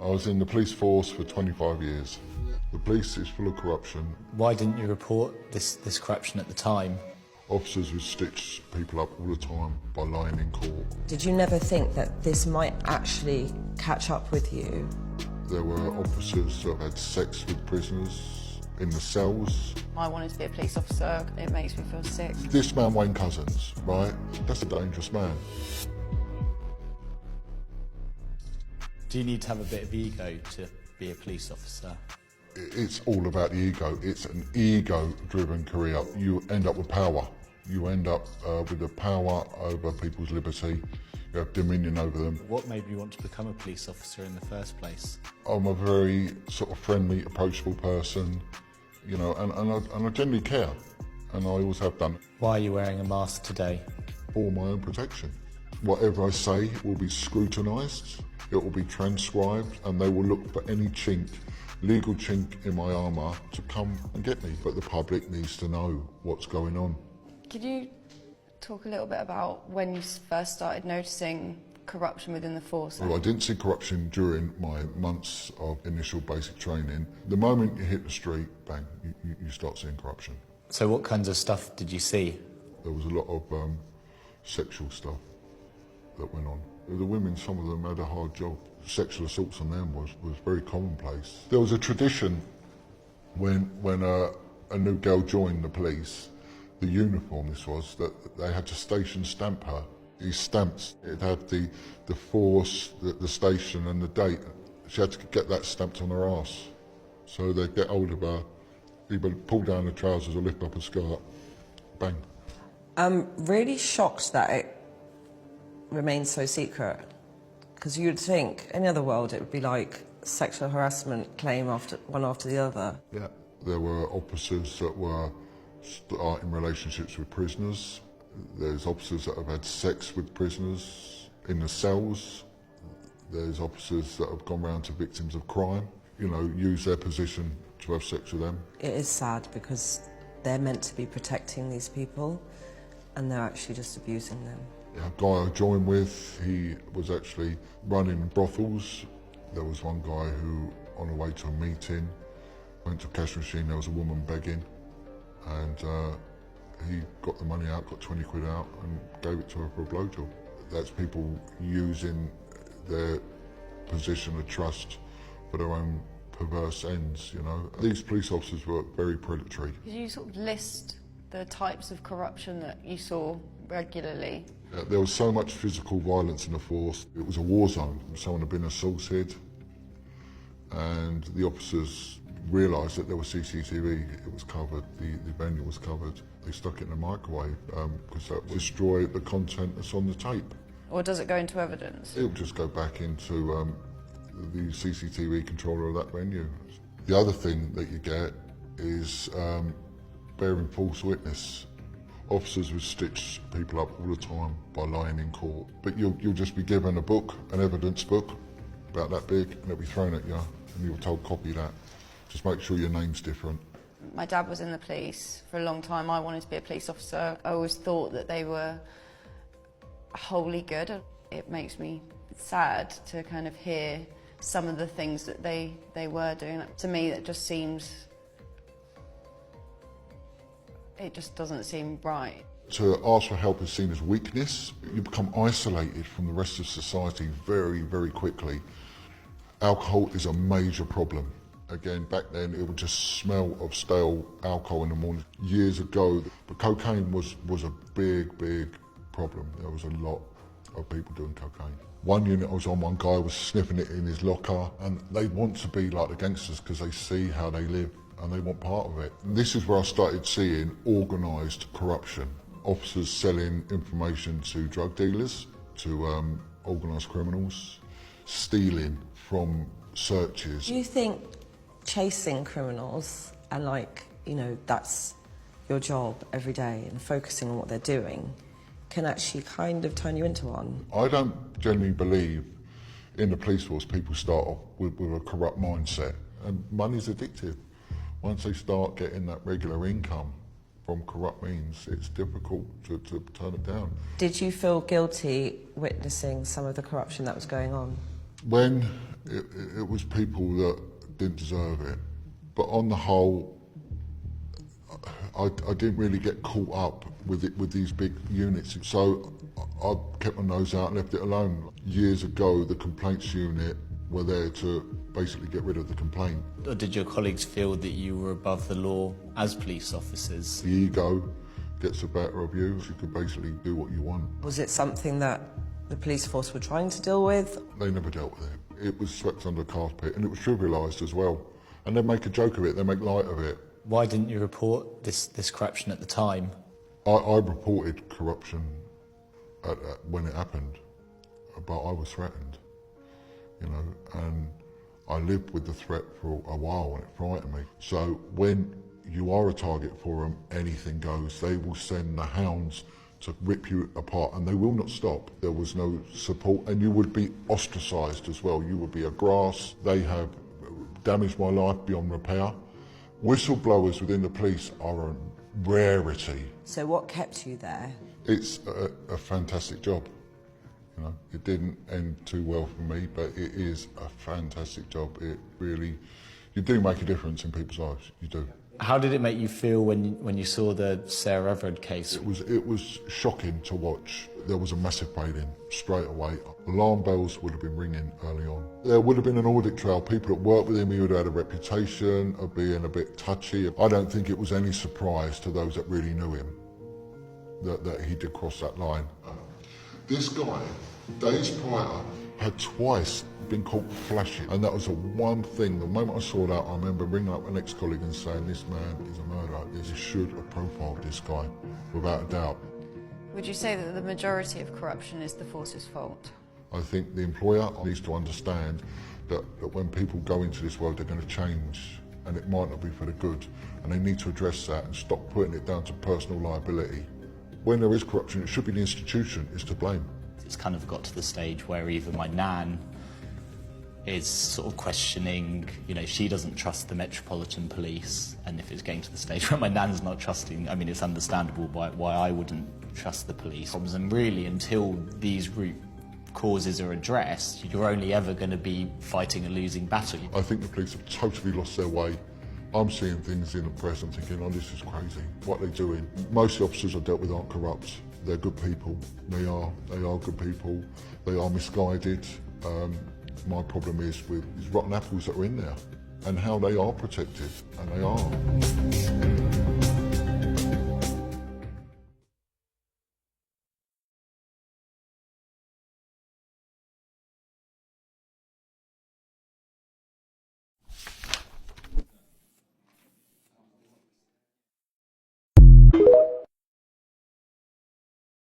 I was in the police force for 25 years. The police is full of corruption. Why didn't you report this corruption at the time? Officers would stitch people up all the time by lying in court. Did you never think that this might actually catch up with you? There were officers that had sex with prisoners in the cells. I wanted to be a police officer. It makes me feel sick. This man, Wayne Cousins, right? That's a dangerous man. Do you need to have a bit of ego to be a police officer? It's all about the ego. It's an ego-driven career. You end up with power. You end up with the power over people's liberty. You have dominion over them. What made you want to become a police officer in the first place? I'm a very sort of friendly, approachable person, you know, and I generally care, and I always have done. Why are you wearing a mask today? For my own protection. Whatever I say will be scrutinised, it will be transcribed, and they will look for any chink, legal chink in my armour to come and get me. But the public needs to know what's going on. Could you talk a little bit about when you first started noticing corruption within the force? Well, I didn't see corruption during my months of initial basic training. The moment you hit the street, bang, you start seeing corruption. So what kinds of stuff did you see? There was a lot of sexual stuff that went on. The women, some of them had a hard job. Sexual assaults on them was very commonplace. There was a tradition when a new girl joined the police, the uniform this was, that they had to station stamp her. These stamps, it had the force, the station and the date. She had to get that stamped on her arse. So they'd get hold of her, either pull down the trousers or lift up her skirt, bang. I'm really shocked that it remains so secret, because you'd think any other world it would be like sexual harassment claim one after the other. Yeah, there were officers that were starting relationships with prisoners. There's officers that have had sex with prisoners in the cells. There's officers that have gone round to victims of crime, you know, use their position to have sex with them. It is sad because they're meant to be protecting these people and they're actually just abusing them. A guy I joined with, he was actually running brothels. There was one guy who, on the way to a meeting, went to a cash machine, there was a woman begging, and he got the money out, got 20 quid out, and gave it to her for a blowjob. That's people using their position of trust for their own perverse ends, you know. These police officers were very predatory. Could you sort of list the types of corruption that you saw regularly? There was so much physical violence in the force. It was a war zone. Someone had been assaulted, and the officers realised that there was CCTV. It was covered, the venue was covered. They stuck it in a microwave because that would destroy the content that's on the tape. Or does it go into evidence? It would just go back into the CCTV controller of that venue. The other thing that you get is bearing false witness. Officers would stitch people up all the time by lying in court. But you'll just be given a book, an evidence book, about that big, and it'll be thrown at you, and you're told copy that. Just make sure your name's different. My dad was in the police for a long time. I wanted to be a police officer. I always thought that they were wholly good. It makes me sad to kind of hear some of the things that they were doing. To me, that just seems... it just doesn't seem right. To ask for help is seen as weakness. You become isolated from the rest of society very, very quickly. Alcohol is a major problem. Again, back then it would just smell of stale alcohol in the morning. Years ago, but cocaine was a big, big problem. There was a lot of people doing cocaine. One unit I was on, one guy was sniffing it in his locker, and they want to be like the gangsters because they see how they live and they want part of it. And this is where I started seeing organised corruption. Officers selling information to drug dealers, to organised criminals, stealing from searches. Do you think chasing criminals and, like, you know, that's your job every day and focusing on what they're doing can actually kind of turn you into one? I don't generally believe in the police force people start off with a corrupt mindset, and money's addictive. Once they start getting that regular income from corrupt means, it's difficult to turn it down. Did you feel guilty witnessing some of the corruption that was going on? When it was people that didn't deserve it, but on the whole, I didn't really get caught up with these big units, so I kept my nose out and left it alone. Years ago, the complaints unit were there to basically get rid of the complaint. Or did your colleagues feel that you were above the law as police officers? The ego gets the better of you. You can basically do what you want. Was it something that the police force were trying to deal with? They never dealt with it. It was swept under the carpet and it was trivialised as well. And they make a joke of it, they make light of it. Why didn't you report this corruption at the time? I reported corruption when it happened, but I was threatened, you know, and I lived with the threat for a while and it frightened me. So when you are a target for them, anything goes. They will send the hounds to rip you apart and they will not stop. There was no support and you would be ostracised as well. You would be a grass. They have damaged my life beyond repair. Whistleblowers within the police are a rarity. So what kept you there? It's a fantastic job. You know, it didn't end too well for me, but it is a fantastic job. It really, you do make a difference in people's lives, you do. How did it make you feel when you saw the Sarah Everard case? It was shocking to watch. There was a massive break-in straight away. Alarm bells would have been ringing early on. There would have been an audit trail. People that worked with him, he would have had a reputation of being a bit touchy. I don't think it was any surprise to those that really knew him that he did cross that line. This guy, days prior, had twice been caught flashing, and that was the one thing. The moment I saw that, I remember ringing up an ex-colleague and saying, this man is a murderer. This should have profiled this guy, without a doubt. Would you say that the majority of corruption is the force's fault? I think the employer needs to understand that when people go into this world, they're going to change, and it might not be for the good, and they need to address that and stop putting it down to personal liability. When there is corruption, it should be the institution is to blame. It's kind of got to the stage where even my nan is sort of questioning, you know, she doesn't trust the Metropolitan Police, and if it's getting to the stage where my nan's not trusting, I mean, it's understandable why I wouldn't trust the police. And really, until these root causes are addressed, you're only ever going to be fighting a losing battle. I think the police have totally lost their way. I'm seeing things in the press and thinking, oh, this is crazy. What are they doing? Most of the officers I've dealt with aren't corrupt. They're good people. They are good people. They are misguided. My problem is with these rotten apples that are in there and how they are protected, and they are.